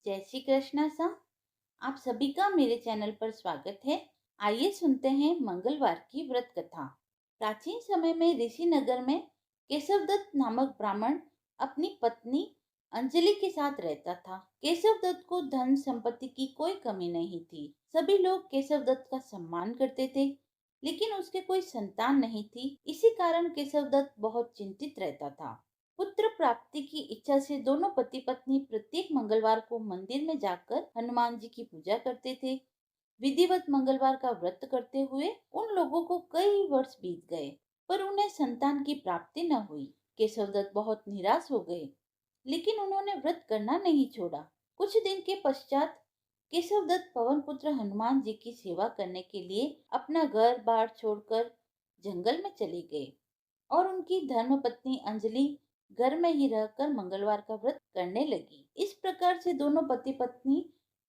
जय श्री कृष्णा सा। आप सभी का मेरे चैनल पर स्वागत है। आइए सुनते हैं मंगलवार की व्रत कथा। प्राचीन समय में ऋषि नगर में केशवदत्त नामक ब्राह्मण अपनी पत्नी अंजलि के साथ रहता था। केशवदत्त को धन संपत्ति की कोई कमी नहीं थी। सभी लोग केशवदत्त का सम्मान करते थे, लेकिन उसके कोई संतान नहीं थी। इसी कारण केशवदत्त बहुत चिंतित रहता था। पुत्र प्राप्ति की इच्छा से दोनों पति पत्नी प्रत्येक मंगलवार को मंदिर में जाकर हनुमान जी की पूजा करते थे। विधिवत मंगलवार का व्रत करते हुए उन लोगों को कई वर्ष बीत गए, पर उन्हें संतान की प्राप्ति न हुई। केशवदत्त बहुत निराश हो गए, लेकिन उन्होंने व्रत करना नहीं छोड़ा। कुछ दिन के पश्चात केशवदत्त पवन पुत्र हनुमान जी की सेवा करने के लिए अपना घर बार छोड़कर जंगल में चले गए और उनकी धर्मपत्नी अंजलि घर में ही रहकर मंगलवार का व्रत करने लगी। इस प्रकार से दोनों पति पत्नी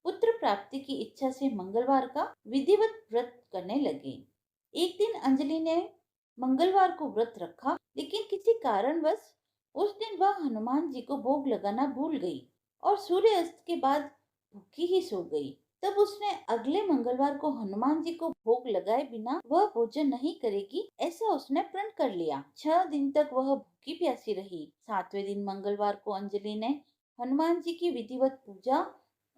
पुत्र प्राप्ति की इच्छा से मंगलवार का विधिवत व्रत करने लगे। एक दिन अंजलि ने मंगलवार को व्रत रखा, लेकिन किसी कारणवश उस दिन वह हनुमान जी को भोग लगाना भूल गई और सूर्य अस्त के बाद भूखी ही सो गई। तब उसने अगले मंगलवार को हनुमान जी को भोग लगाए बिना वह भोजन नहीं करेगी, ऐसा उसने प्रण कर लिया। 6 दिन तक वह भूखी प्यासी रही। 7वें दिन मंगलवार को अंजलि ने हनुमान जी की विधिवत पूजा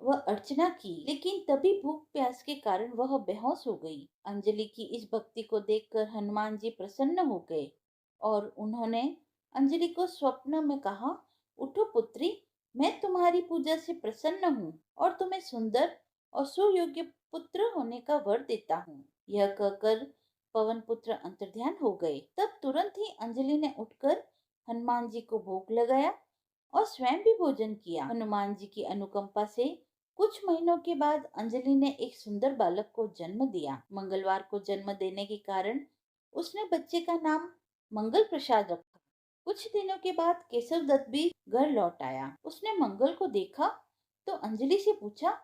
व अर्चना की, लेकिन तभी भूख प्यास के कारण वह बेहोश हो गई। अंजलि की इस भक्ति को देखकर हनुमान जी प्रसन्न हो गए और उन्होंने अंजलि को स्वप्न में कहा, उठो पुत्री, मैं तुम्हारी पूजा से प्रसन्न हूँ और तुम्हें सुंदर और सुयोग्य पुत्र होने का वर देता हूँ। यह कहकर पवन पुत्र अंतर्ध्यान हो गए। तब तुरंत ही अंजलि ने उठकर हनुमान जी को भोग लगाया और स्वयं भी भोजन किया। हनुमान जी की अनुकंपा से कुछ महीनों के बाद अंजलि ने एक सुंदर बालक को जन्म दिया। मंगलवार को जन्म देने के कारण उसने बच्चे का नाम मंगल प्रसाद रखा। कुछ दिनों के बाद केशव दत्त भी घर लौट आया। उसने मंगल को देखा तो अंजलि से पूछा,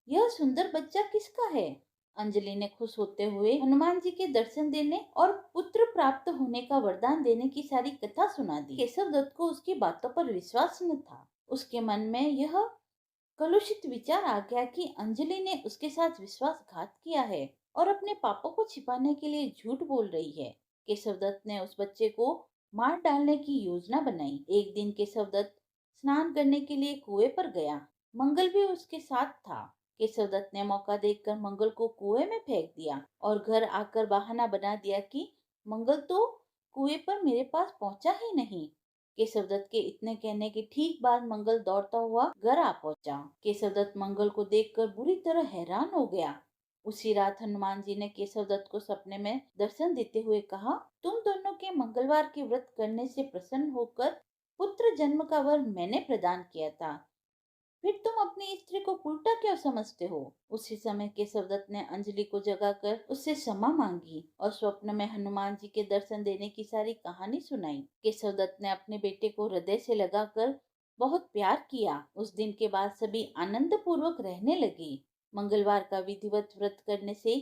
यह सुंदर बच्चा किसका है? अंजलि ने खुश होते हुए हनुमान जी के दर्शन देने और पुत्र प्राप्त होने का वरदान देने की सारी कथा सुना दी। केशव दत्त को उसकी बातों पर विश्वास न था। उसके मन में यह कलुषित विचार आ गया कि अंजलि ने उसके साथ विश्वासघात किया है और अपने पापों को छिपाने के लिए झूठ बोल रही है। केशवदत्त ने उस बच्चे को मार डालने की योजना बनाई। एक दिन केशवदत्त स्नान करने के लिए कुएं पर गया। मंगल भी उसके साथ था। केशवदत्त ने मौका देखकर मंगल को कुएं में फेंक दिया और घर आकर बहाना बना दिया कि मंगल तो कुएं पर मेरे पास पहुंचा ही नहीं। केशवदत्त के इतने कहने के ठीक बाद मंगल दौड़ता हुआ घर आ पहुंचा। केशवदत्त मंगल को देखकर बुरी तरह हैरान हो गया। उसी रात हनुमान जी ने केशवदत्त को सपने में दर्शन देते हुए कहा, तुम दोनों के मंगलवार के व्रत करने से प्रसन्न होकर पुत्र जन्म का वर मैंने प्रदान किया था, फिर तुम अपनी स्त्री को उल्टा क्यों समझते हो? उसी समय केशवदत्त ने अंजलि को जगाकर उससे क्षमा मांगी और स्वप्न में हनुमान जी के दर्शन देने की सारी कहानी सुनाई। केशवदत्त ने अपने बेटे को हृदय से लगाकर बहुत प्यार किया। उस दिन के बाद सभी आनंद पूर्वक रहने लगे। मंगलवार का विधिवत व्रत करने से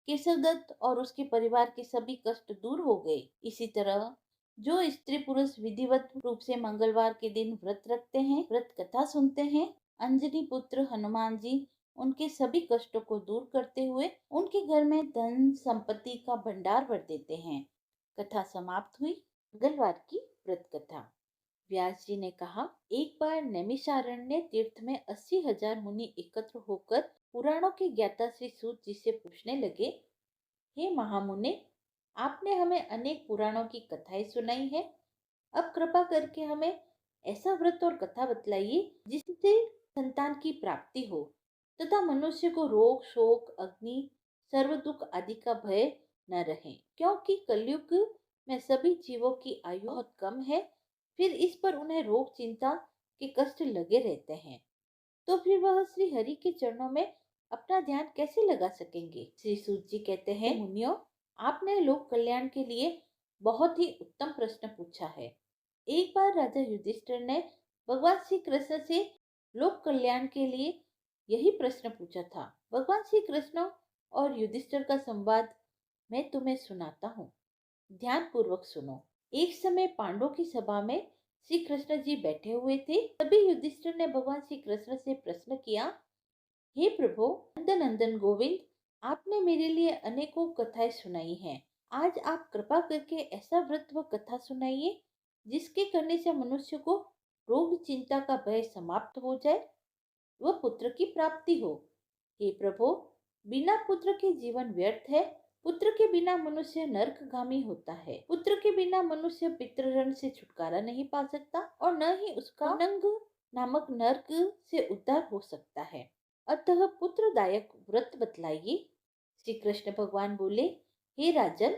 केशवदत्त और उसके परिवार के सभी कष्ट दूर हो गए। इसी तरह जो स्त्री पुरुष विधिवत रूप से मंगलवार के दिन व्रत रखते हैं, व्रत कथा सुनते हैं, अंजनी पुत्र हनुमान जी उनके सभी कष्टों को दूर करते हुए उनके घर में धन संपत्ति का भंडार भर देते हैं। कथा समाप्त हुई। मंगलवार की व्रत कथा। व्यास जी ने कहा, एक बार नैमिषारण्य तीर्थ में 80,000 मुनि एकत्र होकर पुराणों के ज्ञाता श्री सूत जी से पूछने लगे, हे महामुने, आपने हमें अनेक पुराणों की कथाएं सुनाई है। अब कृपा करके हमें ऐसा व्रत और कथा बतलाइए जिससे संतान की प्राप्ति हो तथा मनुष्य को रोग शोक अग्नि सर्व दुख आदि का भय न रहे, क्योंकि कलयुग में सभी जीवों की आयु बहुत कम है। फिर इस पर उन्हें रोग चिंता के कष्ट लगे रहते हैं, तो फिर वह श्री हरि के चरणों में अपना ध्यान कैसे लगा सकेंगे? श्री सूत जी कहते हैं, मुनियो, आपने लोक कल्याण के लिए बहुत ही उत्तम प्रश्न पूछा है। एक बार राजा युधिष्ठिर ने भगवान श्री कृष्ण से लोक कल्याण के लिए यही प्रश्न पूछा था। भगवान श्री कृष्ण और युधिष्ठिर का संवाद मैं तुम्हें सुनाता हूँ, ध्यान पूर्वक सुनो। एक समय पांडवों की सभा में श्री कृष्ण जी बैठे हुए थे। तभी युधिष्ठिर ने भगवान श्री कृष्ण से प्रश्न किया, हे प्रभु नंदन नंदन गोविंद, आपने मेरे लिए अनेकों कथाएं सुनाई हैं। आज आप कृपा करके ऐसा व्रत व कथा सुनाइए जिसके करने से मनुष्य को रोग चिंता का भय समाप्त हो जाए व पुत्र की प्राप्ति हो। हे प्रभु, बिना पुत्र के जीवन व्यर्थ है। पुत्र के बिना मनुष्य नरकगामी होता है। पुत्र के बिना मनुष्य पितृऋण से छुटकारा नहीं पा सकता और न ही उसका नंग नामक नरक से उद्धार हो सकता है। अतः पुत्रदायक व्रत बतलाइए। श्री कृष्ण भगवान बोले, हे राजन,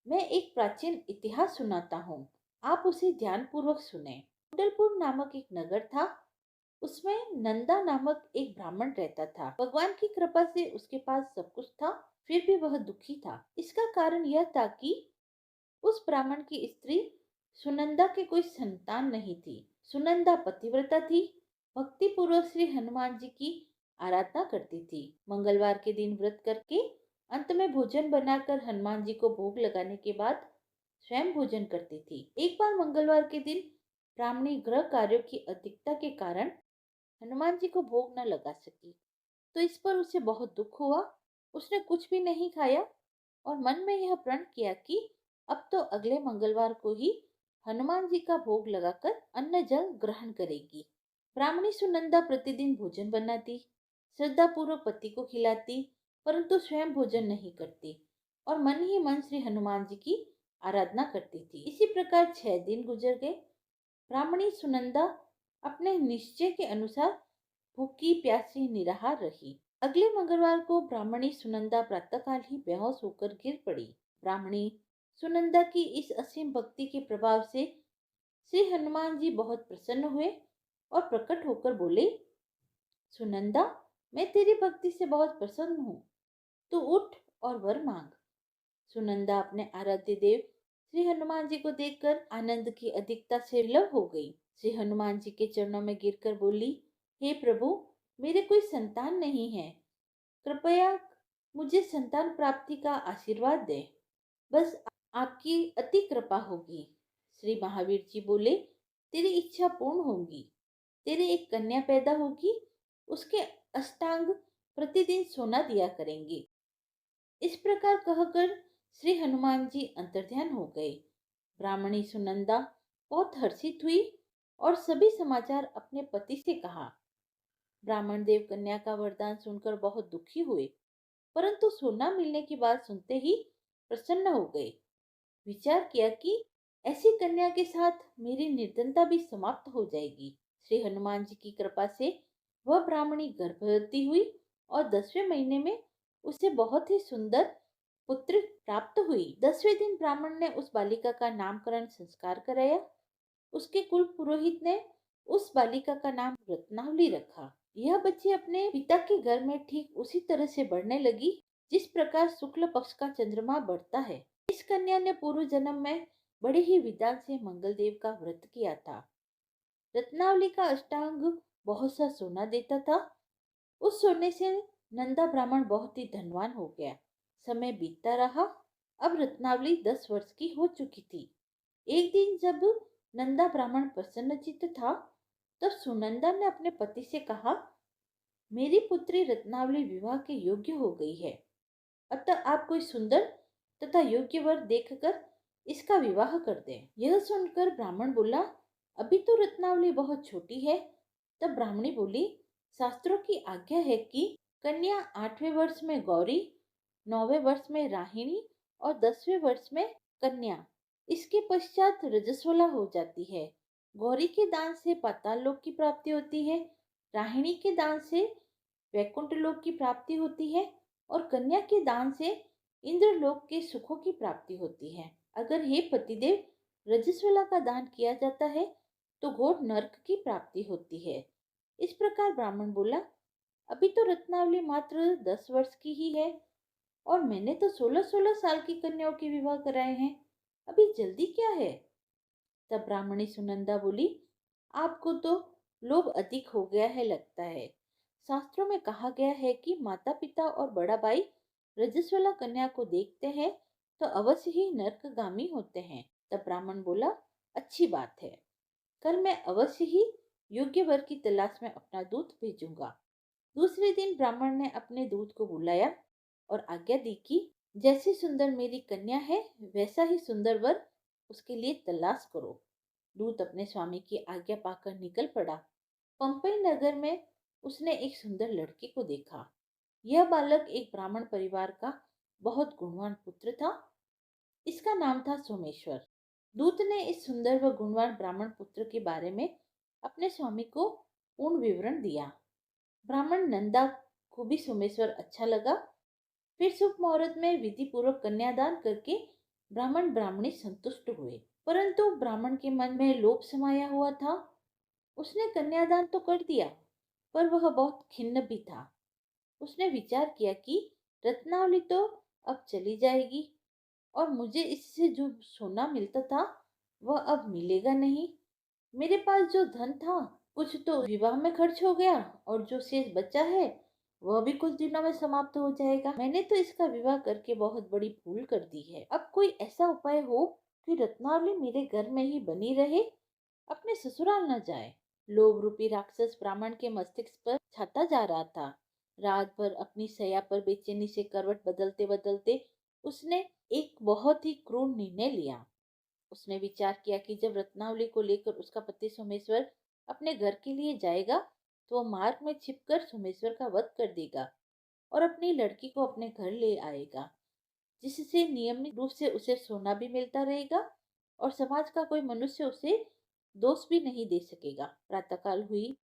मैं एक प्राचीन इतिहास सुनाता हूँ, आप उसे ध्यान पूर्वक सुने। कुंडलपुर नामक एक नगर था। उसमें नंदा नामक एक ब्राह्मण रहता था। भगवान की कृपा से उसके पास सब कुछ था, फिर भी वह दुखी था। इसका कारण यह था कि उस ब्राह्मण की स्त्री सुनंदा के कोई संतान नहीं थी। सुनंदा पतिव्रता थी, भक्ति पूर्वक श्री हनुमान जी की आराधना करती थी। मंगलवार के दिन व्रत करके अंत में भोजन बनाकर हनुमान जी को भोग लगाने के बाद स्वयं भोजन करती थी। एक बार मंगलवार के दिन ब्राह्मणी गृह कार्यों की अधिकता के कारण हनुमान जी को भोग न लगा सकी, तो इस पर उसे बहुत दुख हुआ। उसने कुछ भी नहीं खाया और मन में यह प्रण किया कि अब तो अगले मंगलवार को ही हनुमान जी का भोग लगाकर अन्न जल ग्रहण करेगी। ब्राह्मणी सुनंदा प्रतिदिन भोजन बनाती, श्रद्धा पूर्वक पति को खिलाती, परंतु स्वयं भोजन नहीं करती और मन ही मन श्री हनुमान जी की आराधना करती थी। इसी प्रकार 6 दिन गुजर गए। ब्राह्मणी सुनंदा अपने निश्चय के अनुसार भूखी प्यासी निराहार रही। अगले मंगलवार को ब्राह्मणी सुनंदा प्रातःकाल ही बेहोश होकर गिर पड़ी। ब्राह्मणी सुनंदा की इस असीम भक्ति के प्रभाव से श्री हनुमान जी बहुत प्रसन्न हुए और प्रकट होकर बोले, सुनंदा, मैं तेरी भक्ति से बहुत प्रसन्न हूँ, तू उठ और वर मांग। सुनंदा अपने आराध्य देव श्री हनुमान जी को देखकर आनंद की अधिकता से विलव हो गई। श्री हनुमान जी के चरणों में गिरकर बोली, हे प्रभु, मेरे कोई संतान नहीं है, कृपया मुझे संतान प्राप्ति का आशीर्वाद दे। बस आपकी अति कृपा होगी। श्री महावीर जी बोले, तेरी इच्छा पूर्ण होगी। तेरी एक कन्या पैदा होगी, उसके अष्टांग प्रतिदिन सोना दिया करेंगे। इस प्रकार कहकर श्री हनुमान जी अंतर्ध्यान हो गए। ब्राह्मणी सुनंदा बहुत हर्षित हुई और सभी समाचार अपने पति से कहा। ब्राह्मण देव कन्या का वरदान सुनकर बहुत दुखी हुए, परंतु सोना मिलने की बात सुनते ही प्रसन्न हो गए। विचार किया कि ऐसी कन्या के साथ मेरी निर्धनता भी समाप्त हो जाएगी। श्री हनुमान जी की कृपा से वह ब्राह्मणी गर्भवती हुई और 10वें महीने में उसे बहुत ही सुंदर पुत्र प्राप्त हुई। 10वें दिन ब्राह्मण ने उस बालिका का नामकरण संस्कार कराया। उसके कुल पुरोहित ने उस बालिका का नाम रत्नावली रखा। यह बच्ची अपने पिता के घर में ठीक उसी तरह से बढ़ने लगी जिस प्रकार शुक्ल पक्ष का चंद्रमा बढ़ता है। इस कन्या ने पूर्व जन्म में बड़े ही विधान से मंगल देव का व्रत किया था। रत्नावली का अष्टांग बहुत सा सोना देता था। उस सोने से नंदा ब्राह्मण बहुत ही धनवान हो गया। समय बीतता रहा। अब रत्नावली 10 वर्ष की हो चुकी थी। एक दिन जब नंदा ब्राह्मण प्रसन्नचित्त था, तब सुनंदा ने अपने पति से कहा, मेरी पुत्री रत्नावली विवाह के योग्य हो गई है, अतः आप कोई सुंदर तथा योग्य वर देखकर इसका विवाह कर दें। यह सुनकर ब्राह्मण बोला, अभी तो रत्नावली बहुत छोटी है। तब ब्राह्मणी बोली, शास्त्रों की आज्ञा है कि कन्या 8वें वर्ष में गौरी, 9वें वर्ष में राहिणी और 10वें वर्ष में कन्या, इसके पश्चात रजस्वला हो जाती है। गौरी के दान से पाताल लोक की प्राप्ति होती है, राहिणी के दान से वैकुंठ लोक की प्राप्ति होती है और कन्या के दान से इंद्रलोक के सुखों की प्राप्ति होती है। अगर हे पतिदेव रजस्वला का दान किया जाता है तो घोर नरक की प्राप्ति होती है। इस प्रकार ब्राह्मण बोला, अभी तो रत्नावली मात्र 10 वर्ष की ही है और मैंने तो 16-16 साल की कन्याओं के विवाह कराए हैं, अभी जल्दी क्या है। तब ब्राह्मणी सुनंदा बोली, आपको तो लोभ अधिक हो गया है लगता है। शास्त्रों में कहा गया है कि माता पिता और बड़ा भाई रजस्वला कन्या को देखते हैं तो अवश्य ही नरकगामी होते हैं। तब ब्राह्मण बोला, अच्छी बात है, कल मैं अवश्य ही योग्य वर की तलाश में अपना दूत भेजूंगा। दूसरे दिन ब्राह्मण ने अपने दूत को बुलाया और आज्ञा दी कि जैसी सुंदर मेरी कन्या है वैसा ही सुंदर वर उसके लिए तलाश करो। दूत अपने स्वामी की आज्ञा पाकर निकल पड़ा। पंपई नगर में उसने एक सुंदर लड़की को देखा। यह बालक एक ब्राह्मण परिवार का बहुत गुणवान पुत्र था। इसका नाम था सोमेश्वर। दूत ने इस सुंदर व गुणवान ब्राह्मण पुत्र के बारे में अपने स्वामी को पूर्ण विवरण दिया। ब्राह्मण नंदा को भी सोमेश्वर अच्छा लगा। फिर शुभ मुहूर्त में विधि पूर्वक कन्यादान करके ब्राह्मण ब्राह्मणी संतुष्ट हुए। परंतु ब्राह्मण के मन में लोभ समाया हुआ था। उसने कन्यादान तो कर दिया, पर वह बहुत खिन्न भी था। उसने विचार किया कि रत्नावली तो अब चली जाएगी और मुझे इससे जो सोना मिलता था वह अब मिलेगा नहीं। मेरे पास जो धन था कुछ तो विवाह में खर्च हो गया और जो शेष बचा है वह भी कुछ दिनों में समाप्त हो जाएगा। मैंने तो इसका विवाह करके बहुत बड़ी भूल कर दी है। अब कोई ऐसा उपाय हो कि रत्नावली मेरे घर में ही बनी रहे, अपने ससुराल न जाए। लोभ रूपी राक्षस ब्राह्मण के मस्तिष्क पर छाता जा रहा था। रात भर अपनी शैया पर बेचैनी से करवट बदलते बदलते उसने एक बहुत ही क्रूर निर्णय लिया। उसने विचार किया कि जब रत्नावली को लेकर उसका पति सोमेश्वर अपने घर के लिए जाएगा तो वह मार्ग में छिपकर सोमेश्वर का वध कर देगा और अपनी लड़की को अपने घर ले आएगा, जिससे नियमित रूप से उसे सोना भी मिलता रहेगा और समाज का कोई मनुष्य उसे दोष भी नहीं दे सकेगा। प्रातःकाल हुई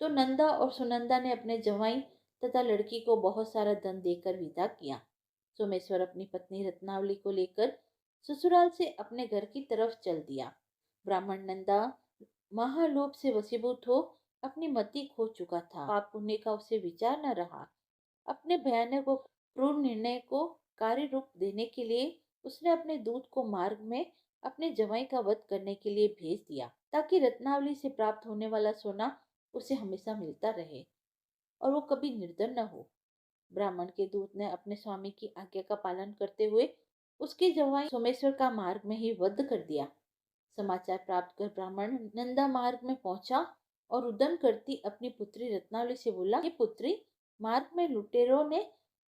तो नंदा और सुनंदा ने अपने जवाई तथा लड़की को बहुत सारा धन देकर विदा किया। सोमेश्वर अपनी पत्नी रत्नावली को लेकर ससुराल से अपने घर की तरफ चल दिया। ब्राह्मण नंदा महालोभ से वशीभूत हो अपनी मति खो चुका था। पाप पुण्य का उसे विचार न रहा। अपने भयानक और क्रूर निर्णय को कार्य रूप देने के लिए उसने अपने दूत को मार्ग में अपने जवाई का वध करने के लिए भेज दिया, ताकि रत्नावली से प्राप्त होने वाला सोना उसे हमेशा मिलता रहे और वो कभी निर्धन न हो। ब्राह्मण के दूत ने अपने स्वामी की आज्ञा का पालन करते हुए उसके जवाई सोमेश्वर का मार्ग में ही वध कर दिया। समाचार प्राप्त कर ब्राह्मण नंदा मार्ग में पहुंचा और रुदन करती अपनी पुत्री रत्नावली से बोला, हे पुत्री, मार्ग में लुटेरों ने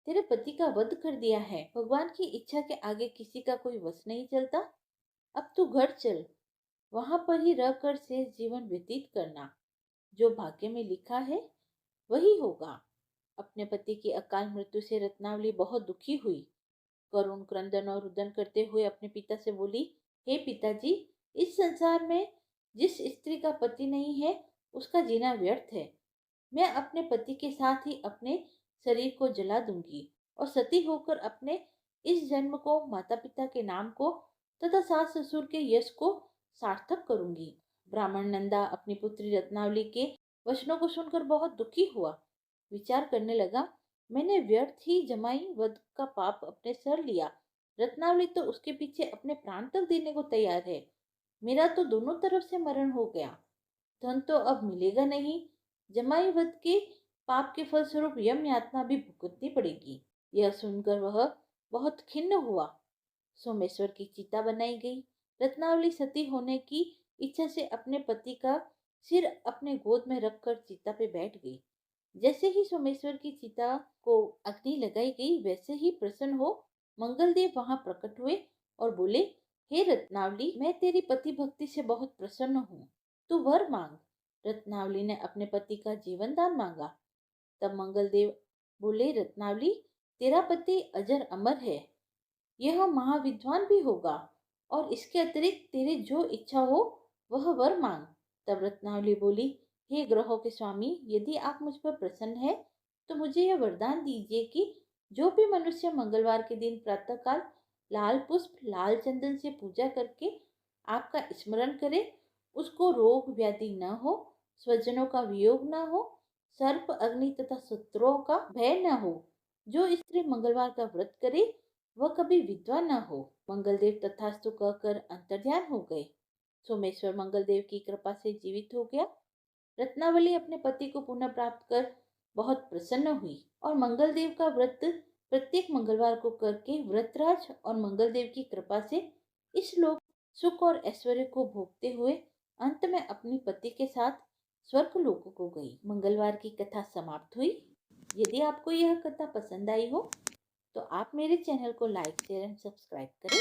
तेरे पति का वध कर दिया है। भगवान की इच्छा के आगे किसी का कोई वश नहीं चलता। अब तू घर चल, वहां पर ही रहकर शेष जीवन व्यतीत करना। जो भाग्य में लिखा है वही होगा। अपने पति की अकाल मृत्यु से रत्नावली बहुत दुखी हुई। करुण क्रंदन और रुदन करते हुए अपने पिता से बोली, हे पिताजी, इस संसार में जिस स्त्री का पति नहीं है उसका जीना व्यर्थ है। मैं अपने पति के साथ ही अपने शरीर को जला दूंगी और सती होकर अपने इस जन्म को, माता पिता के नाम को तथा सास ससुर के यश को सार्थक करूंगी। ब्राह्मण नंदा अपनी पुत्री रत्नावली के वचनों को सुनकर बहुत दुखी हुआ। विचार करने लगा, मैंने व्यर्थ ही जमाई वध का पाप अपने सर लिया। रत्नावली तो उसके पीछे अपने प्राण तक देने को तैयार है। मेरा तो दोनों तरफ से मरण हो गया। धन तो अब मिलेगा नहीं। जमाई वध के पाप के फलस्वरूप यम यातना भी भुगतनी पड़ेगी। यह सुनकर वह बहुत खिन्न हुआ। सोमेश्वर की चिता बनाई गई। रत्नावली सती होने की इच्छा से अपने पति का सिर अपने गोद में रखकर चिता पे बैठ गई। जैसे ही सोमेश्वर की चिता को अग्नि लगाई गई वैसे ही प्रसन्न हो मंगलदेव वहां प्रकट हुए और बोले, हे रत्नावली, मैं तेरी पति भक्ति से बहुत प्रसन्न हूँ। तू वर मांग। रत्नावली ने अपने पति का जीवन दान मांगा। तब मंगलदेव बोले, रत्नावली, तेरा पति अजर अमर है, यह महाविद्वान भी होगा और इसके अतिरिक्त तेरी जो इच्छा हो वह वर मांग। तब रत्नावली बोली, हे ग्रहों के स्वामी, यदि आप मुझ पर प्रसन्न है तो मुझे यह वरदान दीजिए कि जो भी मनुष्य मंगलवार के दिन प्रातःकाल लाल पुष्प लाल चंदन से पूजा करके आपका स्मरण करे, उसको रोग व्याधि न हो, स्वजनों का वियोग न हो, सर्प अग्नि तथा शत्रुओं का भय न हो। जो स्त्री मंगलवार का व्रत करे वह कभी विधवा न हो। मंगलदेव तथास्तु कहकर अंतर्ध्यान हो गए। सोमेश्वर मंगलदेव की कृपा से जीवित हो गया। रत्नावली अपने पति को पुनः प्राप्त कर बहुत प्रसन्न हुई और मंगलदेव का व्रत प्रत्येक मंगलवार को करके व्रतराज और मंगलदेव की कृपा से इस लोक सुख और ऐश्वर्य को भोगते हुए अंत में अपनी पति के साथ स्वर्गलोक को गई। मंगलवार की कथा समाप्त हुई। यदि आपको यह कथा पसंद आई हो तो आप मेरे चैनल को लाइक शेयर एंड सब्सक्राइब करें।